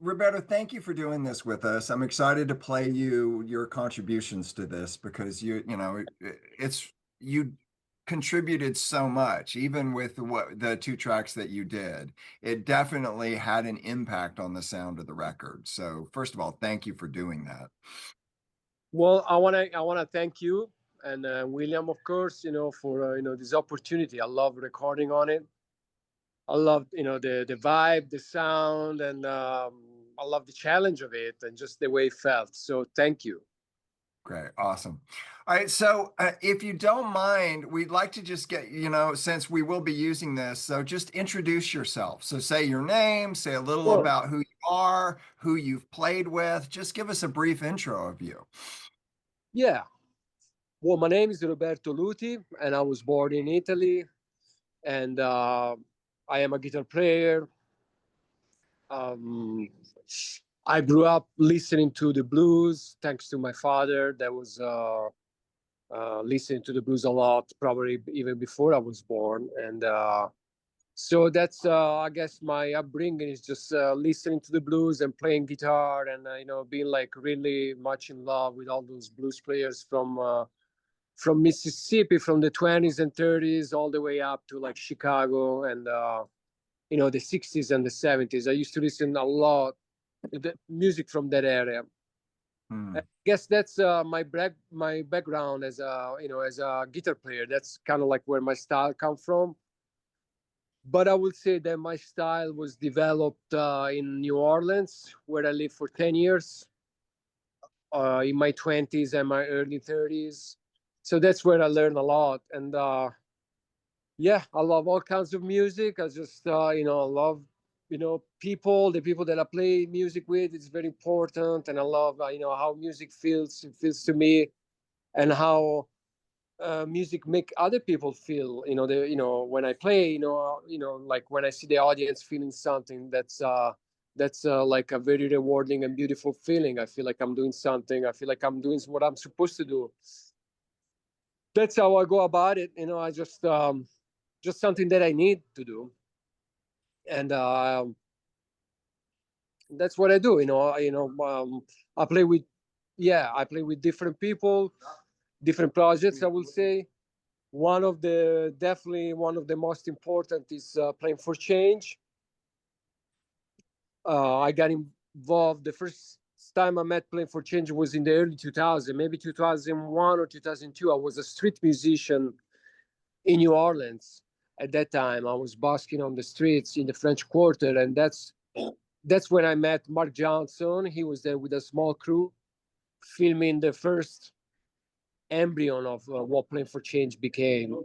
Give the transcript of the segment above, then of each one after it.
Roberto, thank you for doing this with us. I'm excited to play you your contributions to this because it's you contributed so much, even with what the two tracks that you did. It definitely had an impact on the sound of the record. So, first of all, thank you for doing that. Well, I wanna thank you and William, of course, for this opportunity. I love recording on it. I love the vibe, the sound, and I love the challenge of it and just the way it felt. So thank you. Great. Awesome. All right. So, if you don't mind, we'd like to just get, since we will be using this, so just introduce yourself. So, say your name, say a little Well, about who you are, who you've played with. Just give us a brief intro of you. yeah. Well, my name is Roberto Luti, and I was born in Italy, and I am a guitar player. Um, I grew up listening to the blues thanks to my father. That was listening to the blues a lot, probably even before I was born. And so that's, I guess, my upbringing is just listening to the blues and playing guitar, and being like really much in love with all those blues players from Mississippi, from the 20s and 30s, all the way up to like Chicago and the 60s and the 70s. I used to listen a lot to the music from that area. I Hmm. guess that's my background as a guitar player. That's kind of like where my style come from. But I would say that my style was developed in New Orleans, where I lived for 10 years, in my 20s and my early 30s. So that's where I learned a lot. And yeah, I love all kinds of music. I just love the people that I play music with. It's very important, and I love how music feels. It feels to me, and how music make other people feel. When I play, like when I see the audience feeling something, that's like a very rewarding and beautiful feeling. I feel like I'm doing something. I feel like I'm doing what I'm supposed to do. That's how I go about it. I just something that I need to do, and that's what I do. I play with, yeah, I play with different people, different projects. I will say definitely one of the most important is Playing for Change. I got involved the first time I met Playing for Change was in the early 2000, maybe 2001 or 2002. I was a street musician in New Orleans. At that time, I was busking on the streets in the French Quarter, and that's when I met Mark Johnson. He was there with a small crew, filming the first embryo of what Playing for Change became,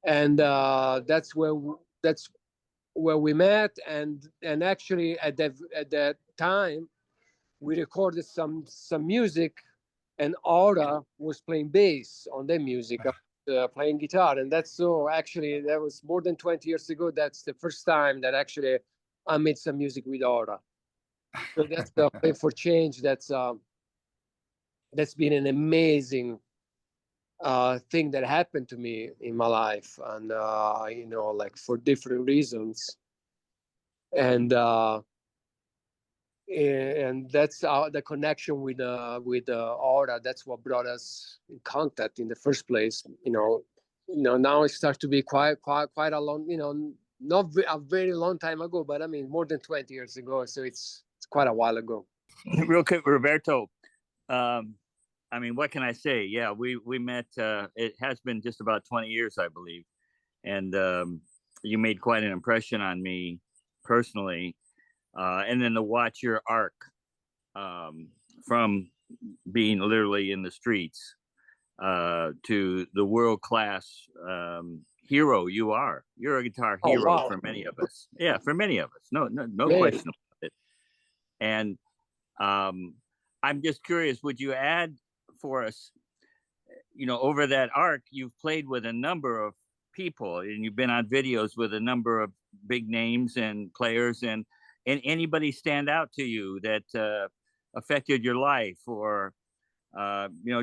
and that's where we met. And actually, at that time, we recorded some music, and Aura was playing bass on the music. Playing guitar, and that's so actually that was more than 20 years ago. That's the first time that actually I made some music with Aura. So that's Play for Change. That's been an amazing thing that happened to me in my life, and like for different reasons. And that's the connection with Aura. That's what brought us in contact in the first place. Now it starts to be quite a long, not a very long time ago, but I mean more than 20 years ago. So it's quite a while ago. Real quick, Roberto. Um, I mean, what can I say? Yeah, we met. It has been just about 20 years, I believe, and you made quite an impression on me personally. And then to watch your arc from being literally in the streets to the world class hero you are. You're a guitar Oh hero wow! for many of us. Yeah, for many of us. No Man. question about it. And I'm just curious, would you add for us, over that arc, you've played with a number of people and you've been on videos with a number of big names and players, and anybody stand out to you that affected your life, or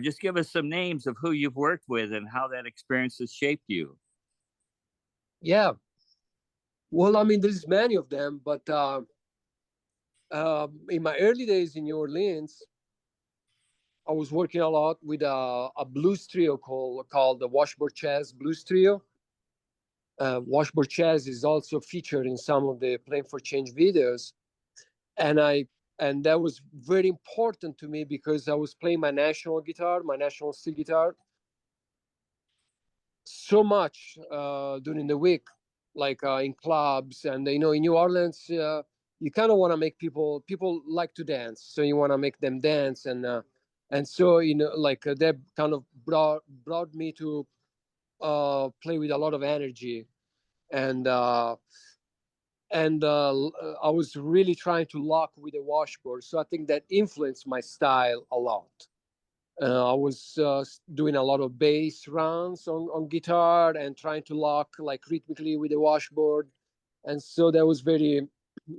just give us some names of who you've worked with and how that experience has shaped you. Yeah. Well, I mean, there's many of them, but In my early days in New Orleans, I was working a lot with a blues trio called the Washboard Chess Blues Trio. Washboard Chess is also featured in some of the Playing for Change videos, and I and that was very important to me because I was playing my national guitar, my national steel guitar, so much during the week, like in clubs, and in New Orleans, you kind of want to make people like to dance, so you want to make them dance, and so like that kind of brought me to play with a lot of energy, and I was really trying to lock with the washboard, so I think that influenced my style a lot. I was doing a lot of bass runs on guitar and trying to lock like rhythmically with the washboard, and so that was very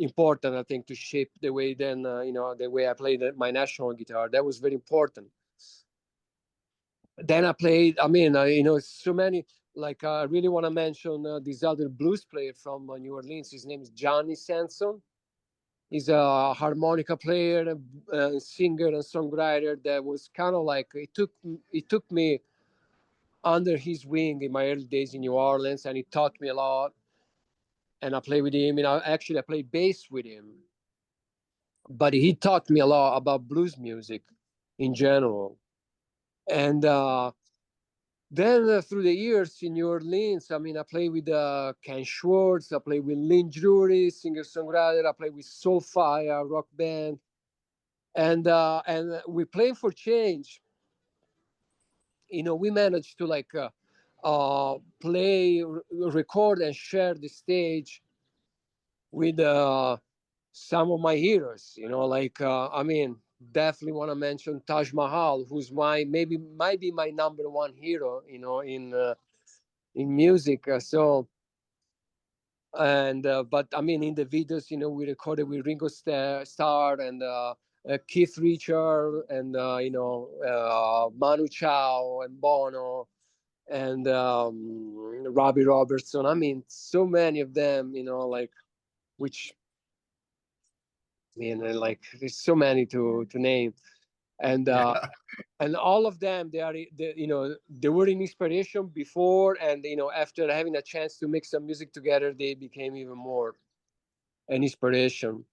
important, I think, to shape the way then the way I played my national guitar. That was very important. Then I played. I mean, so many. Like I really want to mention this other blues player from New Orleans. His name is Johnny Sanson. He's a harmonica player, singer, and songwriter. That was kind of like it took me under his wing in my early days in New Orleans, and he taught me a lot. And I played with him. Actually, I played bass with him, but he taught me a lot about blues music in general. And then through the years in New Orleans, I mean, I played with Ken Schwartz, I played with Lynn Drury, singer-songwriter, I played with Soulfire, rock band, and we played for change. We managed to like play, record, and share the stage with some of my heroes. Like I mean, definitely want to mention Taj Mahal, who's might be my number one hero. In music. But I mean, in the videos, we recorded with Ringo Starr and Keith Richard and Manu Chao and Bono and Robbie Robertson. I mean, so many of them. Like which I mean, like there's so many to name, and Yeah. and all of them they were an inspiration before, and after having a chance to make some music together, they became even more an inspiration.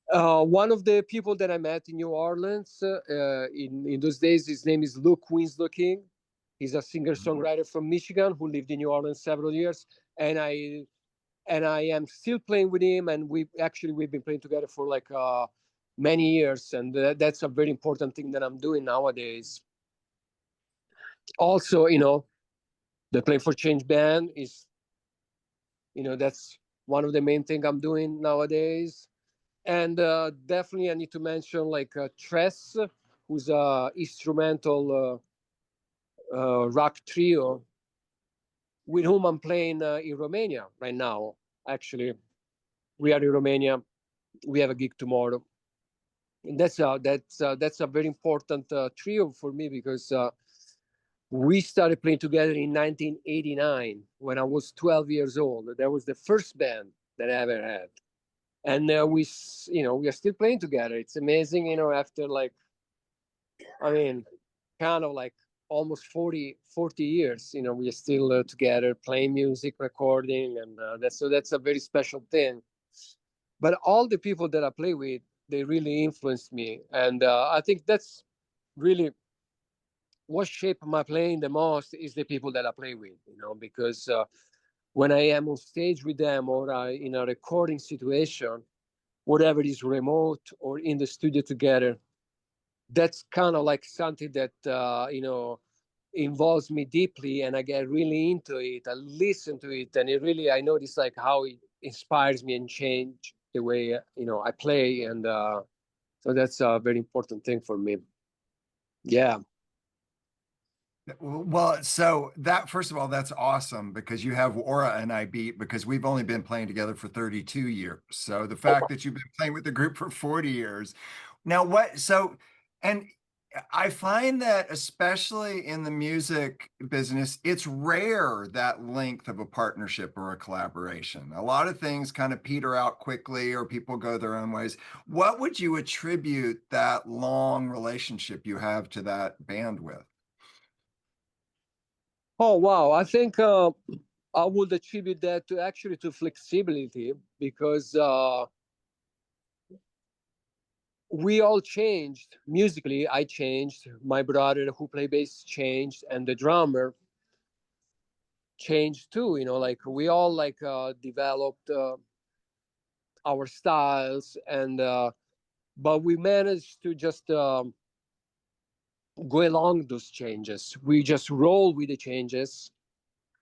One of the people that I met in New Orleans in those days, his name is Luke Winslow King. He's a singer songwriter from Michigan who lived in New Orleans several years, and I am still playing with him, and we've been playing together for like many years, and that's a very important thing that I'm doing nowadays. Also, the Play for Change band is, that's one of the main thing I'm doing nowadays. And definitely I need to mention like Tress, who's a instrumental rock trio with whom I'm playing in Romania right now. Actually, we are in Romania. We have a gig tomorrow, and that's a very important trio for me because we started playing together in 1989 when I was 12 years old. That was the first band that I ever had, and we are still playing together. It's amazing, after like, I mean, kind of like almost 40 years, we are still together playing music, recording, and that's a very special thing. But all the people that I play with, they really influenced me, and I think that's really what shaped my playing the most is the people that I play with, because when I am on stage with them or in a recording situation, whatever is remote or in the studio together, that's kind of like something that involves me deeply, and I get really into it. I listen to it, and I notice like how it inspires me and change the way I play, and so that's a very important thing for me. Yeah. Well, so that first of all, that's awesome because you have Aura and I beat because we've only been playing together for 32 years. So the fact that you've been playing with the group for 40 years. Now what, so and I find that especially in the music business, it's rare that length of a partnership or a collaboration. A lot of things kind of peter out quickly or people go their own ways. What would you attribute that long relationship you have to that band with? Oh wow, I think I would attribute that to actually to flexibility because we all changed musically. I changed, my brother who play bass changed, and the drummer changed too. You know, like we all like developed our styles, and but we managed to just go along those changes. We just roll with the changes,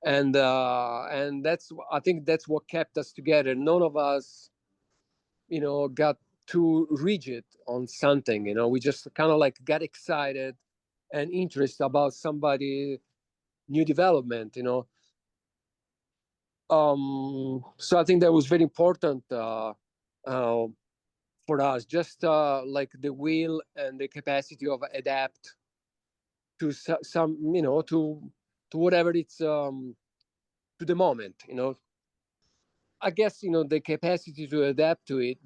and that's, I think that's what kept us together. None of us, you know, got too rigid on something. You know, we just kind of like got excited and interested about somebody new development. You know, so I think that was very important uh, for us. Just like the will and the capacity of adapt to some, you know, to whatever it's to the moment. You know, I guess, you know, the capacity to adapt to it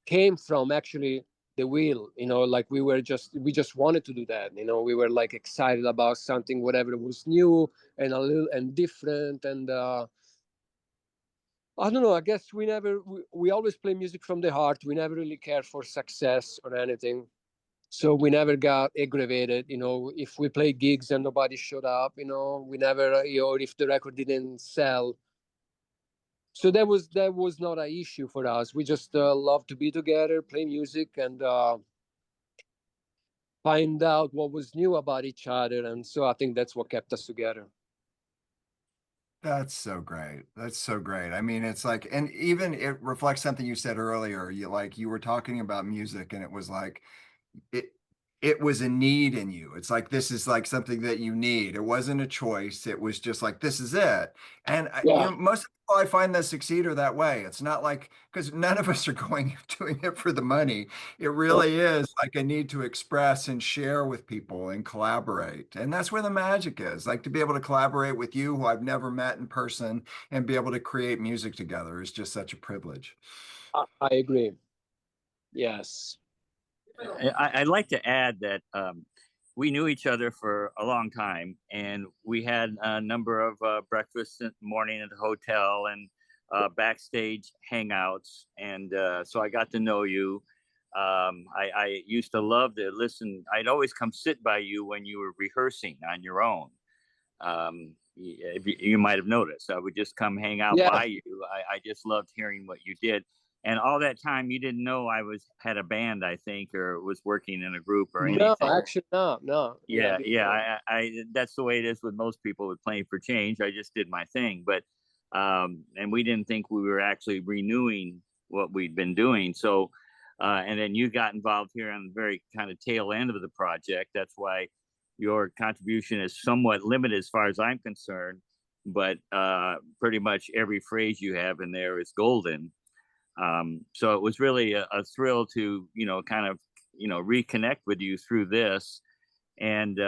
came from actually the will. You know, like we just wanted to do that. You know, we were like excited about something, whatever was new and a little and different. And I don't know. I guess we always play music from the heart. We never really cared for success or anything. So we never got aggravated, you know, if we play gigs and nobody showed up, you know, we never, you know, if the record didn't sell. So that was not an issue for us. We just love to be together, play music, and find out what was new about each other. And so I think that's what kept us together. That's so great. That's so great. I mean, it's like, and even it reflects something you said earlier. You were talking about music and it was like, it it was a need in you. It's like this is like something that you need. It wasn't a choice. It was just like this is it. And Yeah, most of the people I find that succeed are that way. It's not like because none of us are going doing it for the money. It really is like a need to express and share with people and collaborate. And that's where the magic is. Like to be able to collaborate with you, who I've never met in person, and be able to create music together is just such a privilege. I agree. Yes. I'd like to add that we knew each other for a long time, and we had a number of breakfasts in the morning at the hotel and backstage hangouts. And so I got to know you. I used to love to listen. I'd always come sit by you when you were rehearsing on your own. You might have noticed. I would just come hang out Yeah. by you. I just loved hearing what you did. And all that time, you didn't know I had a band, I think, or was working in a group or No, anything. actually, no, no. Yeah, yeah. Before. That's the way it is with most people with Playing for Change. I just did my thing, but and we didn't think we were actually renewing what we'd been doing. So, and then you got involved here on the very kind of tail end of the project. That's why your contribution is somewhat limited as far as I'm concerned. But pretty much every phrase you have in there is golden. So it was really a thrill to, kind of, reconnect with you through this. And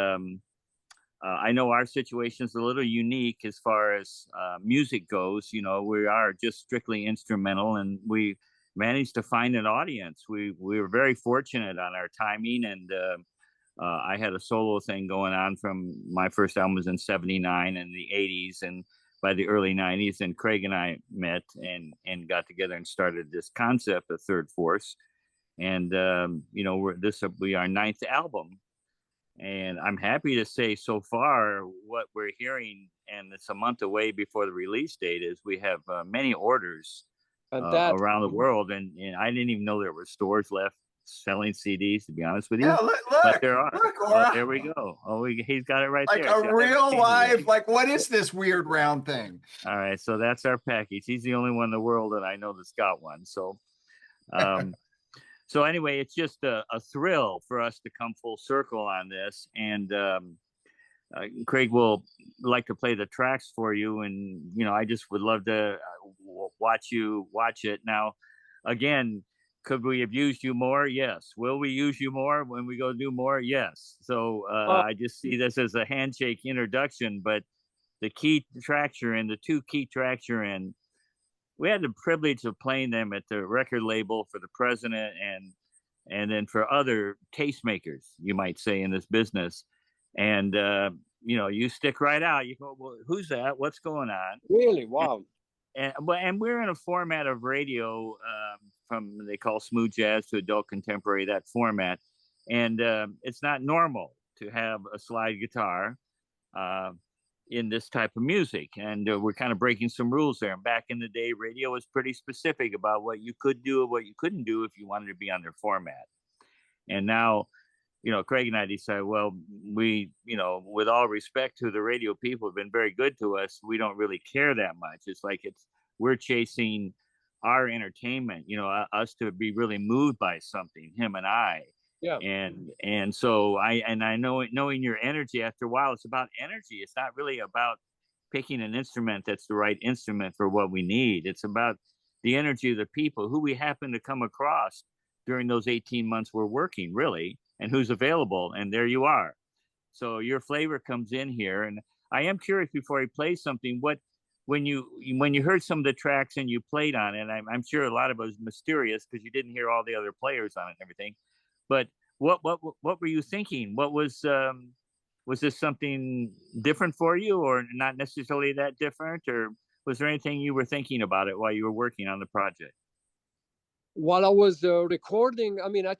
I know our situation is a little unique as far as music goes. You know, we are just strictly instrumental, and we managed to find an audience. We were very fortunate on our timing, and I had a solo thing going on from my first album was in '79 and the '80s, and by the early '90s, and Craig and I met and got together and started this concept of Third Force. And we our ninth album, and I'm happy to say so far what we're hearing, and it's a month away before the release date, is we have many orders And that, around the world, and I didn't even know there were stores left selling CDs, to be honest with Yeah, you, look, but there are. look, Oh, Laura. there we go. Oh, he's got it right Like there. a See, I haven't real seen it yet. live, like what is this weird round thing? All right, so that's our package. He's the only one in the world that I know that's got one. So, um, so anyway, it's just a thrill for us to come full circle on this. And Craig will like to play the tracks for you, and I just would love to watch you watch it. Now, again, Could we have used you more? Yes. Will we use you more when we go do more? Yes. So Oh, I just see this as a handshake introduction, but the key tracks you're in, the two key tracks you're in, we had the privilege of playing them at the record label for the president and then for other tastemakers, you might say, in this business. And you know, you stick right out. You go, well, who's that? What's going on? really? Wow. And we're in a format of radio from they call smooth jazz to adult contemporary, that format, and it's not normal to have a slide guitar uh, in this type of music, and we're kind of breaking some rules there. And back in the day, radio was pretty specific about what you could do and what you couldn't do if you wanted to be on their format. And now, you know, Craig and I decided, well, we, you know, with all respect to the radio people, have been very good to us. We don't really care that much. It's like we're chasing our entertainment, you know, us to be really moved by something, him and I. Yeah. And so I know, knowing your energy, after a while, it's about energy. It's not really about picking an instrument that's the right instrument for what we need. It's about the energy of the people who we happen to come across during those 18 months we're working, really, and who's available. And there you are. So your flavor comes in here. And I am curious, before I play something, what when you heard some of the tracks and you played on it, I'm sure a lot of it was mysterious because you didn't hear all the other players on it and everything. But what were you thinking? What was this something different for you, or not necessarily that different, or was there anything you were thinking about it while you were working on the project? While I was recording, I mean, I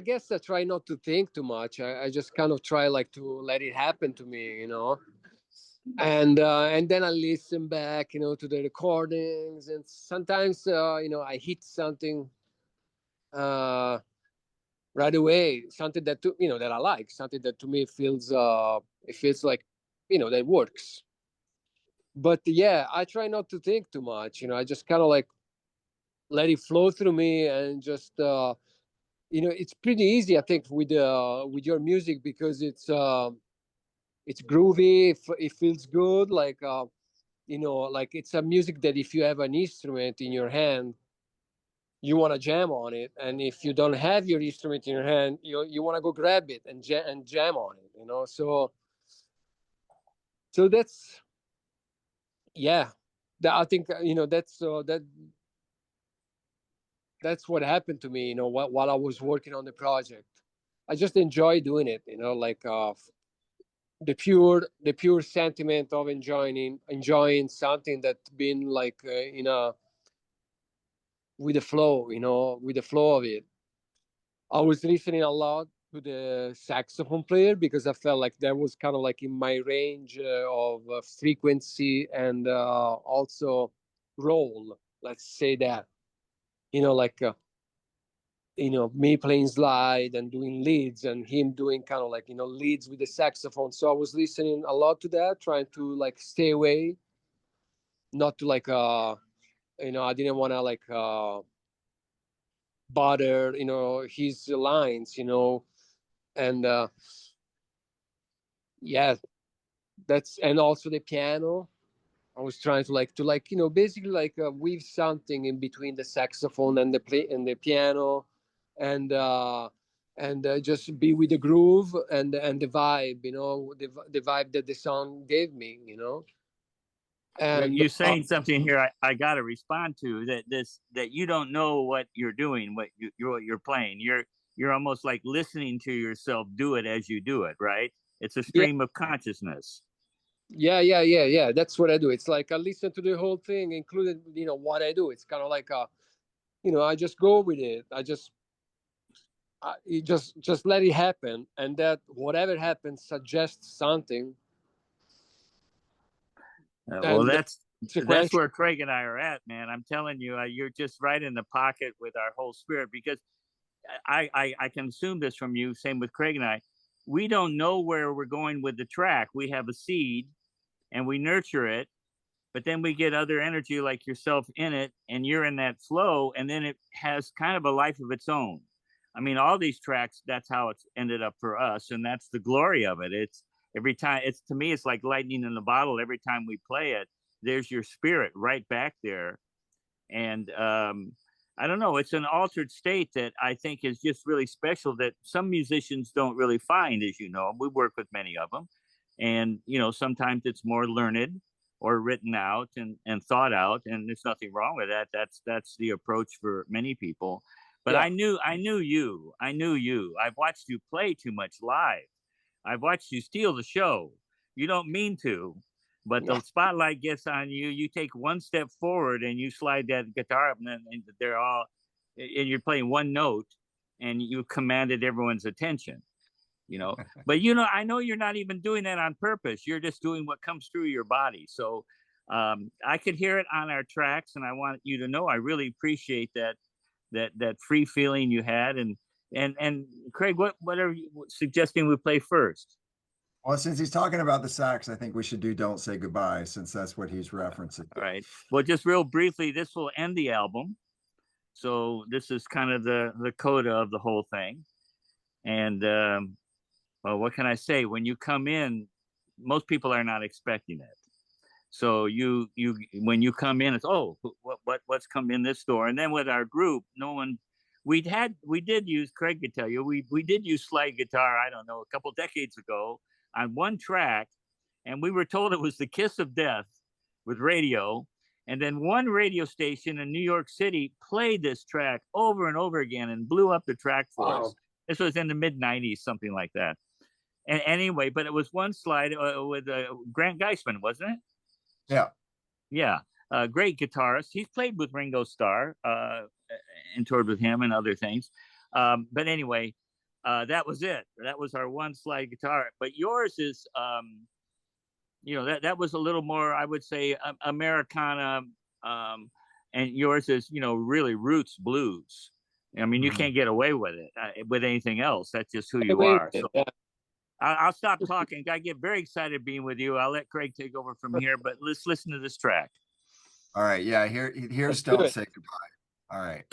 guess I try not to think too much. I just kind of try like to let it happen to me, you know. And then I listen back, you know, to the recordings, and sometimes, you know, I hit something uh, right away, something that you know that I like, something that to me feels it feels like, you know, that works. But yeah, I try not to think too much. You know, I just kind of like let it flow through me and just you know, it's pretty easy, I think, with your music because it's groovy. It feels good, like you know, like it's a music that if you have an instrument in your hand, you want to jam on it, and if you don't have your instrument in your hand, you want to go grab it and jam on it, you know. So that's, yeah, that I think, you know, that's what happened to me, you know, while I was working on the project. I just enjoy doing it, you know, like the pure sentiment of enjoying something that's been like in a with the flow, you know, with the flow of it. I was listening a lot to the saxophone player because I felt like that was kind of like in my range of frequency and also role. Let's say that, you know, like you know, me playing slide and doing leads, and him doing kind of like, you know, leads with the saxophone. So I was listening a lot to that, trying to like stay away, not to like you know, I didn't want to like bother, you know, his lines, you know. And yeah, that's, and also the piano, I was trying to like, you know, basically like weave something in between the saxophone and the piano, and just be with the groove and the vibe, you know, the vibe that the song gave me, you know. And You're saying something here I got to respond to, that you don't know what you're doing, what you're playing. You're almost like listening to yourself do it as you do it, right? It's a yeah, stream of consciousness. yeah, that's what I do. It's like I listen to the whole thing, including, you know, what I do. It's kind of like you know, I just go with it. You just let it happen, and that whatever happens suggests something, Well, and that's sequential. where Craig and I are at, man. I'm telling you, you're just right in the pocket with our whole spirit, because I can assume this from you. Same with Craig and I. We don't know where we're going with the track. We have a seed and we nurture it, but then we get other energy like yourself in it, and you're in that flow, and then it has kind of a life of its own. I mean, all these tracks, that's how it's ended up for us, and that's the glory of it. It's every time, it's, to me, it's like lightning in the bottle. Every time we play it, there's your spirit right back there. And I don't know, it's an altered state that I think is just really special that some musicians don't really find, as you know. We work with many of them. And, you know, sometimes it's more learned or written out and thought out, and there's nothing wrong with that. That's the approach for many people. But Yeah. I knew you. I knew you. I've watched you play too much live. I've watched you steal the show. You don't mean to, but the spotlight gets on you. You take one step forward and you slide that guitar up, and then and they're all, and you're playing one note, and you commanded everyone's attention. You know, but you know, I know you're not even doing that on purpose. You're just doing what comes through your body. So I could hear it on our tracks, and I want you to know I really appreciate that free feeling you had. And Craig, what are you suggesting we play first? Well, since he's talking about the sax, I think we should do "Don't Say Goodbye," since that's what he's referencing. All right. Well, just real briefly, this will end the album. So this is kind of the coda of the whole thing. And well, what can I say? When you come in, most people are not expecting it. So you when you come in, it's what's come in this door. And then with our group, no one. We did use, Craig could tell you, we did use slide guitar, I don't know, a couple decades ago on one track, and we were told it was the kiss of death with radio. And then one radio station in New York City played this track over and over again and blew up the track for us. This was in the mid 90s, something like that. And anyway, but it was one slide with Grant Geisman, wasn't it? Yeah. Yeah. Great guitarist. He's played with Ringo Starr and toured with him and other things. But anyway, that was it. That was our one slide guitar. But yours is, you know, that was a little more, I would say, Americana. And yours is, you know, really roots blues. I mean, you can't get away with it with anything else. That's just who you are. So I'll stop talking. I get very excited being with you. I'll let Craig take over from here, but let's listen to this track. All right. Yeah. Here's "Don't Say Goodbye." All right.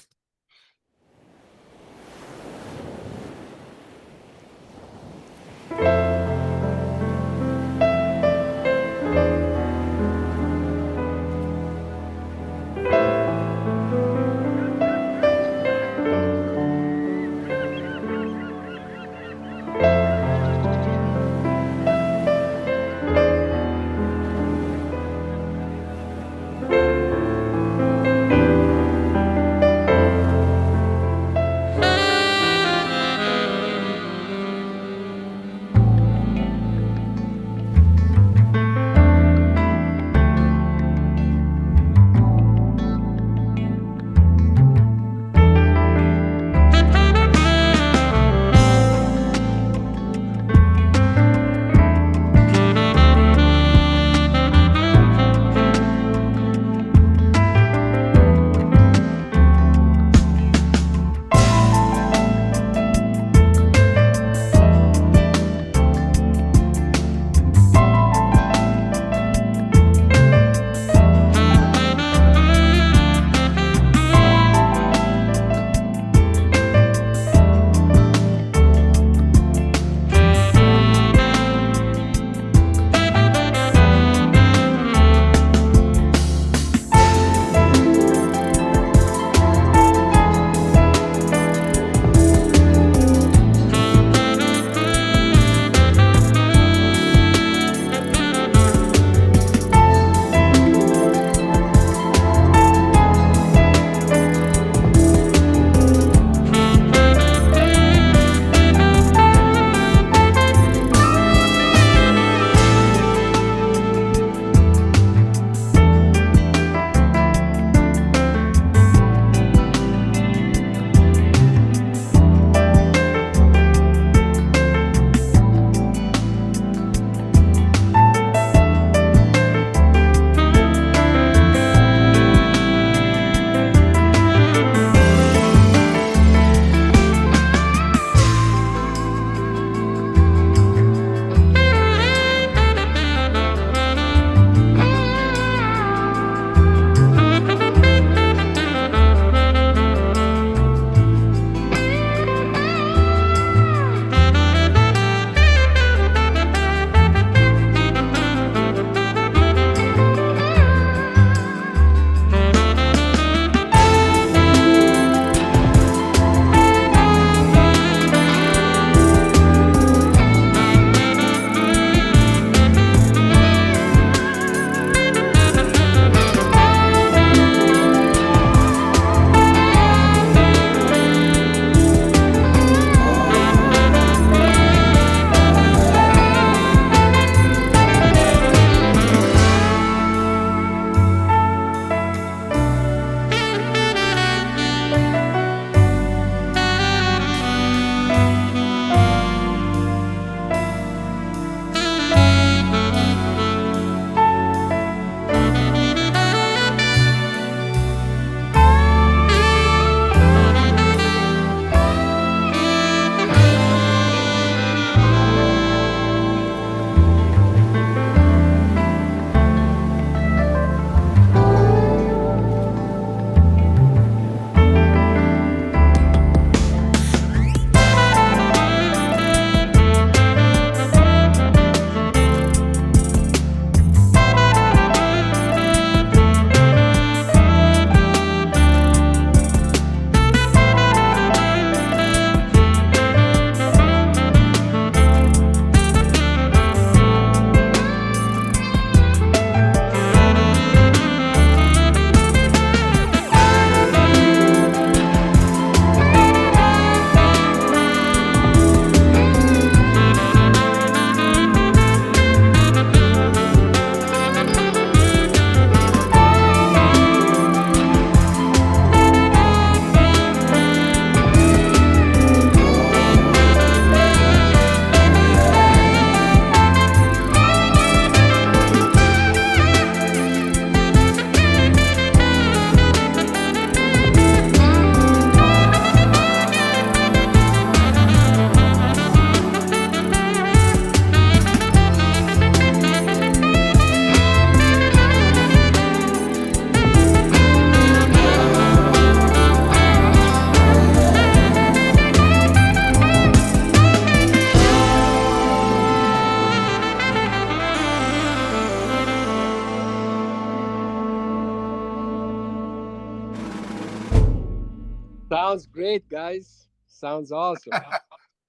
Sounds great, guys. Sounds awesome.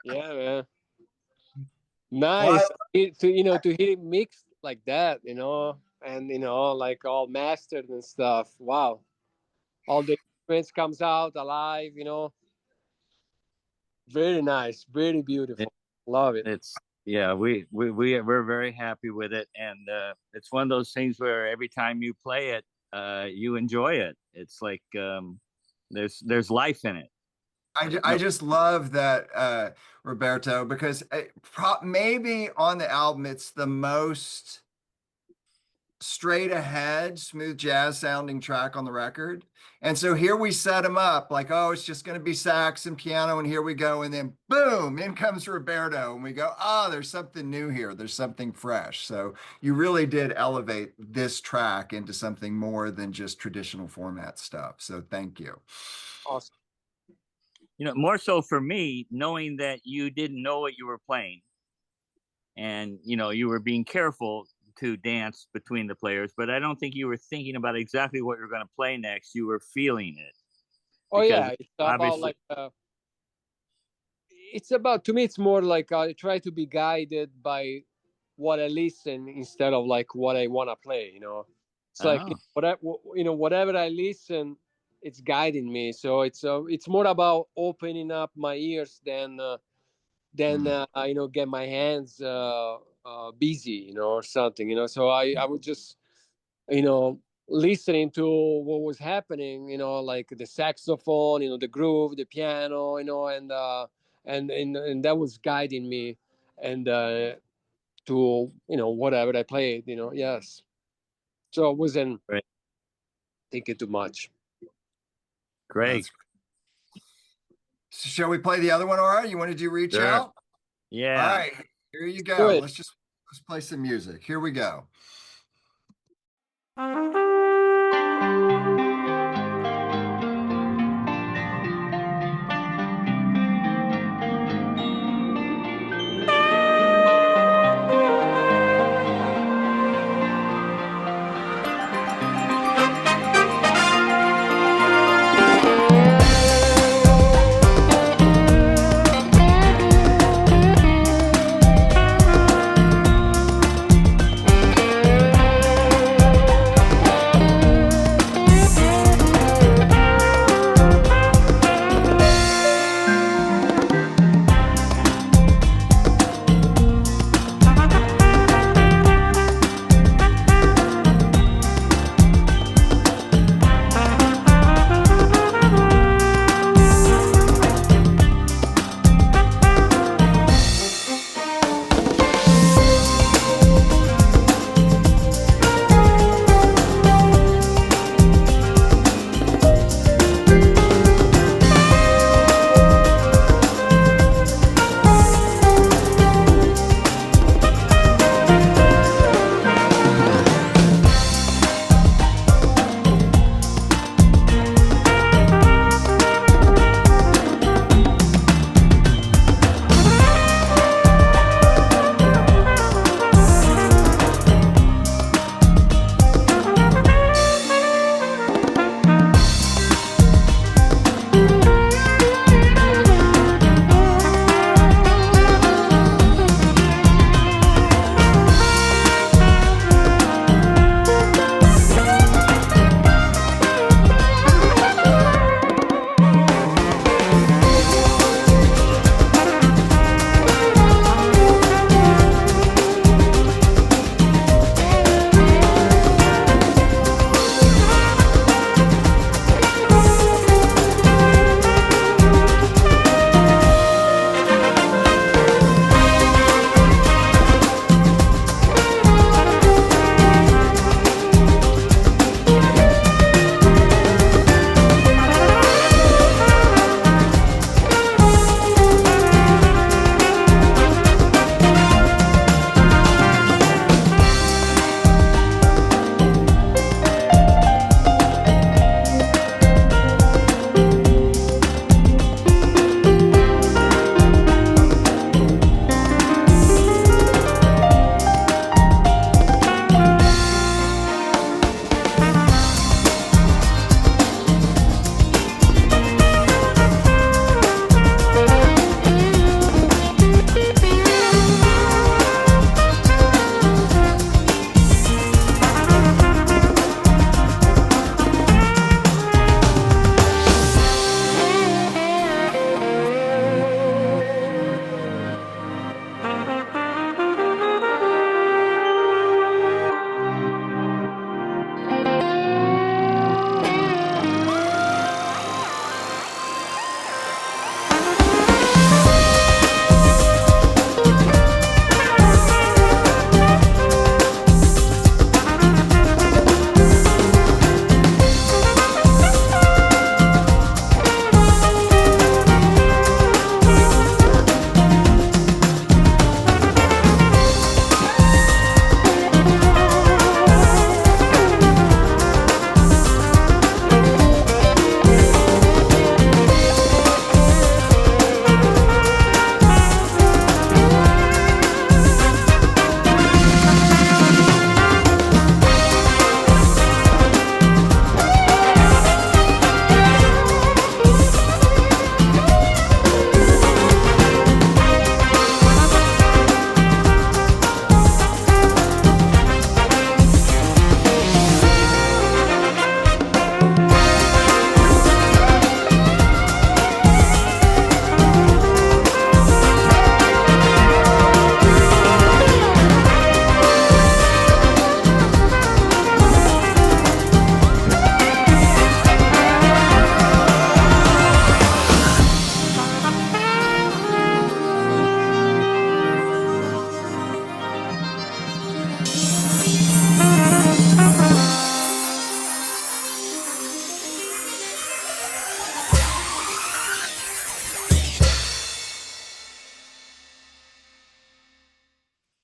Yeah, man. Well, Nice to hear it mixed like that, and like all mastered and stuff. Wow, all the instruments comes out alive. Very nice, very beautiful. Love it. It's yeah, we're very happy with it, and it's one of those things where every time you play it, you enjoy it. It's like there's life in it. I just love that, Roberto, because maybe on the album it's the most straight ahead, smooth jazz sounding track on the record. And so here we set him up like, oh, it's just going to be sax and piano, and here we go. And then boom, in comes Roberto, and we go, oh, there's something new here. There's something fresh. So you really did elevate this track into something more than just traditional format stuff. So thank you. Awesome. More so for me, knowing that you didn't know what you were playing, and you were being careful to dance between the players, but I don't think you were thinking about exactly what you're going to play next. You were feeling it. Oh yeah, it's about like it's about, to me it's more like I try to be guided by what I listen instead of like what I want to play. It's like whatever I listen, it's guiding me. So it's more about opening up my ears than get my hands busy, or something. So I would just listening to what was happening, like the saxophone, the groove, the piano, and that was guiding me, and to whatever I played, yes. So I wasn't thinking too much. Great. So shall we play the other one? All right, you want to do Reach Out? Yeah. All right, here you go. Let's play some music. Here we go.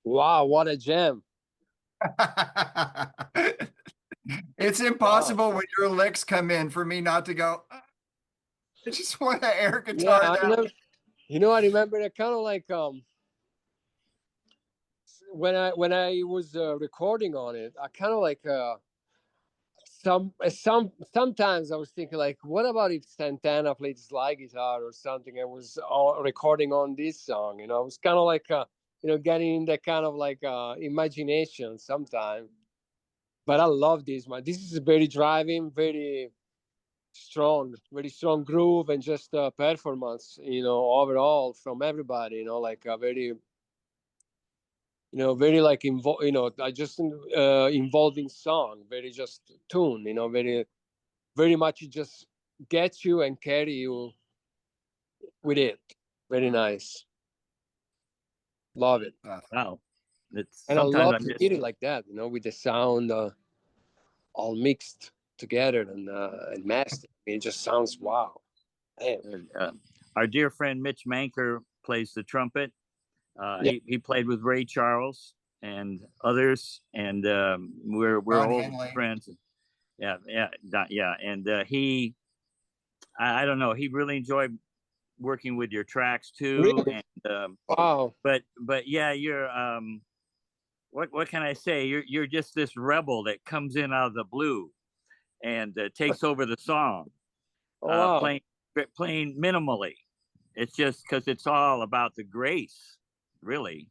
Wow, what a jam! It's impossible when your licks come in for me not to go, I just want to air Yeah, guitar I that. remember. You know, I remember that kind of like when I was recording on it, I kind of like sometimes I was thinking like, what about if Santana played slide guitar or something? I was recording on this song. You know, I was kind of like getting that kind of like imagination sometimes. But I love this man. This is very driving, very strong groove, and just performance. You know, overall from everybody. You know, like a very very like I just involving song, very just tune. You know, very much it just gets you and carry you with it. Very nice. Love it. Wow. It's And I sometimes love I'm to just hear it like that, with the sound all mixed together and mastered. It just sounds wow. Damn. our dear friend Mitch Manker plays the trumpet. Yeah. He played with Ray Charles and others, and we're Ron old Henley. friends. Yeah. And I don't know. He really enjoyed working with your tracks too. Really? And Wow. but yeah, you're what can I say? You're just this rebel that comes in out of the blue and takes over the song, Oh, wow. playing minimally. It's just because it's all about the grace, really.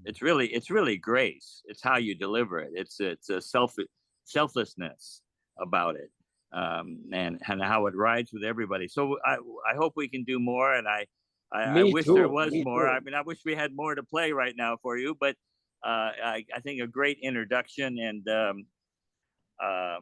It's really grace. It's how you deliver it. It's a selflessness about it, and how it rides with everybody. So I hope we can do more, and I Me wish too. there was Me more. too. I mean, I wish we had more to play right now for you, but I think a great introduction, and I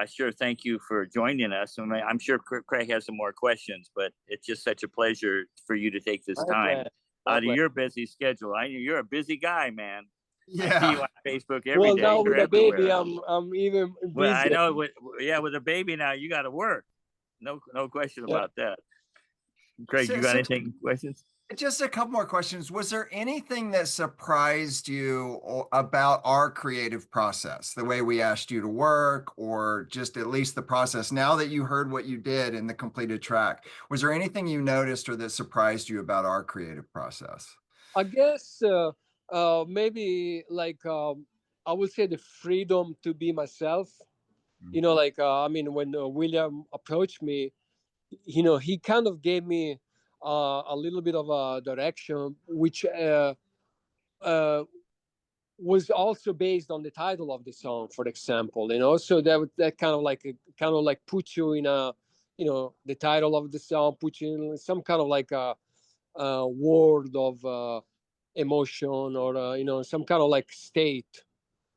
sure thank you for joining us. I mean, I'm sure Craig has some more questions, but it's just such a pleasure for you to take this time out of your busy schedule. I know you're a busy guy, man. I see you Yeah. on Facebook every Well, day. now You're with a everywhere. baby, I'm even Well, I busier. know. With a baby now, you got to work. No question Yeah. about that. Craig, you got anything questions? Just a couple more questions. Was there anything that surprised you about our creative process, the way we asked you to work, or just at least the process? Now that you heard what you did in the completed track, was there anything you noticed or that surprised you about our creative process? I guess maybe like I would say the freedom to be myself. Like I mean, when William approached me, he kind of gave me a little bit of a direction, which uh, was also based on the title of the song, for example. So that kind of like put you in a, the title of the song, put you in some kind of like a world of emotion, or some kind of like state.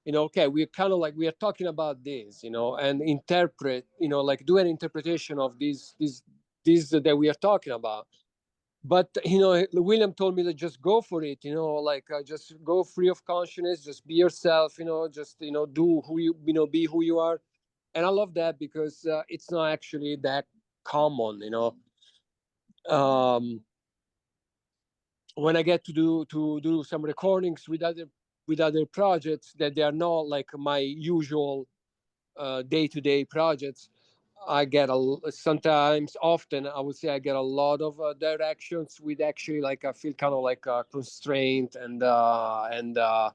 Okay, we're kind of like we are talking about this, and interpret, like do an interpretation of these that we are talking about. But William told me to just go for it, like just go free of consciousness, just be yourself, just do who be who you are. And I love that because it's not actually that common. um when I get to do some recordings with other projects that they are not like my usual day-to-day projects, I get sometimes, often, I would say I get a lot of directions with actually like I feel kind of like constrained and kind of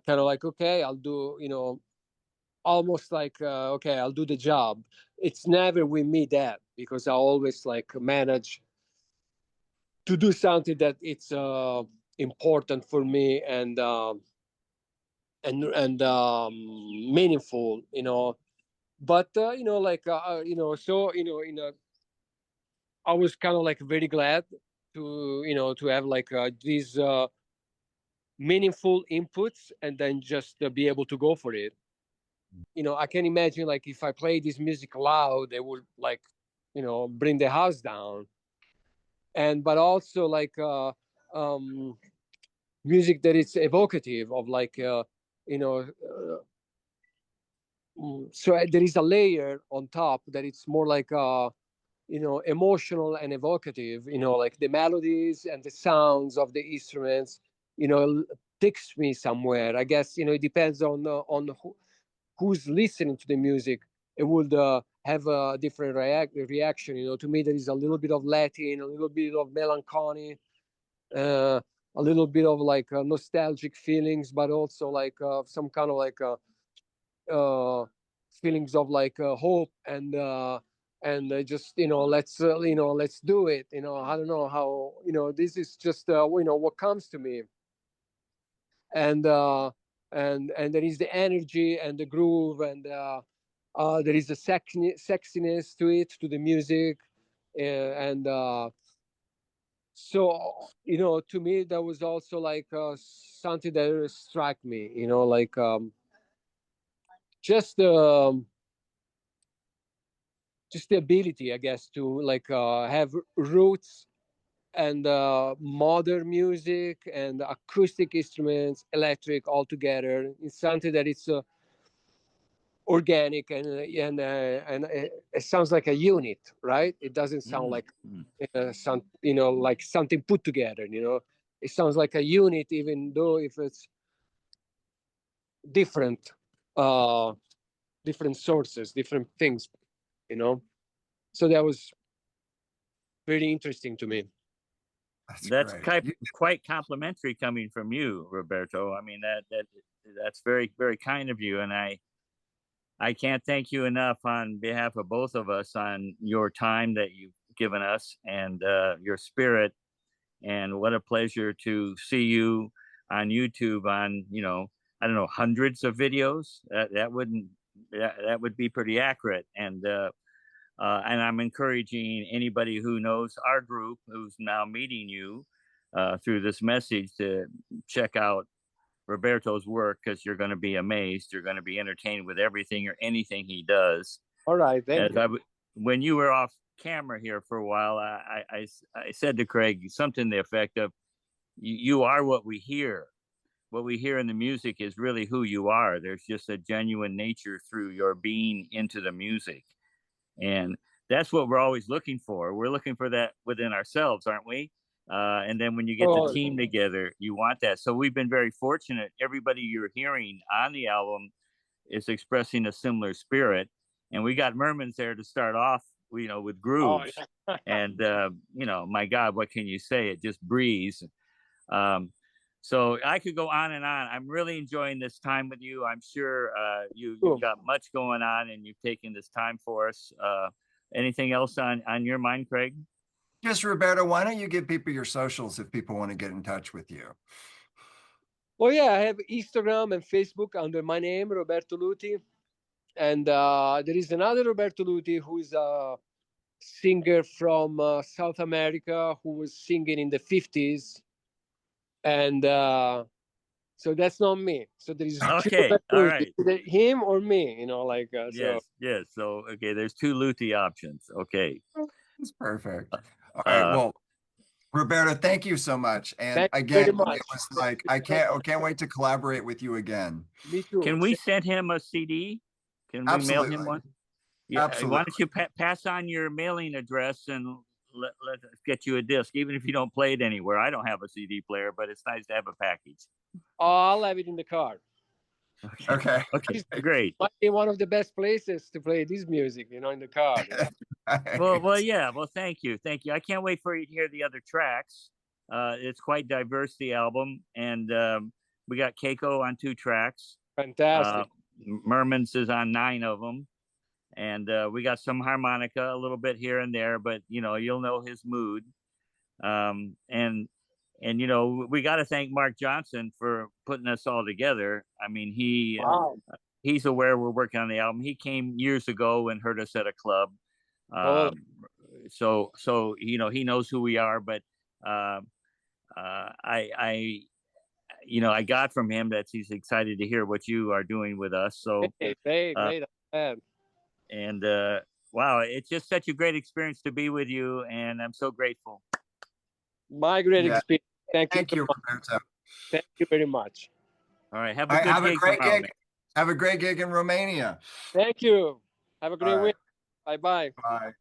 like, okay, I'll do, almost like okay, I'll do the job. It's never with me that, because I always like manage to do something that it's important for me and meaningful, but like so I was kind of like very glad to have like these meaningful inputs, and then just be able to go for it. I can imagine like if I play this music loud, they would like bring the house down. But also like um music that is evocative of like you know. So there is a layer on top that it's more like emotional and evocative, like the melodies and the sounds of the instruments, takes me somewhere. I guess, it depends on who's listening to the music. It would have a different reaction. To me, there is a little bit of Latin, a little bit of melancholy, a little bit of like nostalgic feelings, but also like some kind of like feelings of like hope and just let's do it. I don't know how, this is just what comes to me. And and there is the energy and the groove, and there is a sexiness to it, to the music. And so to me that was also like something that struck me, like just just the ability, I guess, to like have roots and modern music and acoustic instruments, electric, all together. It's something that it's organic and it sounds like a unit, right? It doesn't sound like some, like something put together. It sounds like a unit, even though if it's different, uh, different sources, different things. You know, so that was pretty interesting to me. That's great. quite complimentary coming from you, Roberto. I mean, that's very, very kind of you, and I can't thank you enough on behalf of both of us on your time that you've given us and your spirit. And what a pleasure to see you on YouTube on, I don't know, hundreds of videos. That would be pretty accurate. And I'm encouraging anybody who knows our group, who's now meeting you through this message, to check out Roberto's work, because you're going to be amazed. You're going to be entertained with everything or anything he does. All right, thank you. When you were off camera here for a while, I said to Craig something to the effect of, "You are what we hear. What we hear in the music is really who you are. There's just a genuine nature through your being into the music." And that's what we're always looking for. We're looking for that within ourselves, aren't we? And then when you get the team together, you want that. So we've been very fortunate. Everybody you're hearing on the album is expressing a similar spirit. And we got Mermans there to start off, with grooves. Oh, yeah. And, my God, what can you say? It just breathes. So I could go on and on. I'm really enjoying this time with you. I'm sure you've got much going on, and you've taken this time for us. Anything else on your mind, Craig? Just Roberto, why don't you give people your socials if people want to get in touch with you? Well, yeah, I have Instagram and Facebook under my name, Roberto Luti. And there is another Roberto Luti who is a singer from South America who was singing in the 50s. And so that's not me. So there is okay, all right, him or me, like yes. So okay, there's two Luti options. Okay, that's perfect. All right, well, Roberto, thank you so much. And again, it was like I can't wait to collaborate with you again. Me too. Can we send him a CD? Can we mail him one? Yeah. Absolutely. Why don't you pass on your mailing address and let's get you a disc, even if you don't play it anywhere. I don't have a CD player, but it's nice to have a package. Oh, I'll have it in the car. Okay. Great. Might be one of the best places to play this music, in the car. Well, yeah. Well, thank you. I can't wait for you to hear the other tracks. It's quite diverse, the album, and we got Keiko on 2 tracks. Fantastic. Mermans is on 9 of them. And we got some harmonica a little bit here and there, but you'll know his mood. And we got to thank Mark Johnson for putting us all together. I mean, he's aware we're working on the album. He came years ago and heard us at a club. So he knows who we are. But I got from him that he's excited to hear what you are doing with us. So and wow, it's just such a great experience to be with you, and I'm so grateful. My great experience. Thank you, Roberto. Thank you very much. All right. Have All a right, good have a gig great tomorrow, gig. man. Have a great gig in Romania. Thank you. Have a great All right. week. Bye bye. Bye.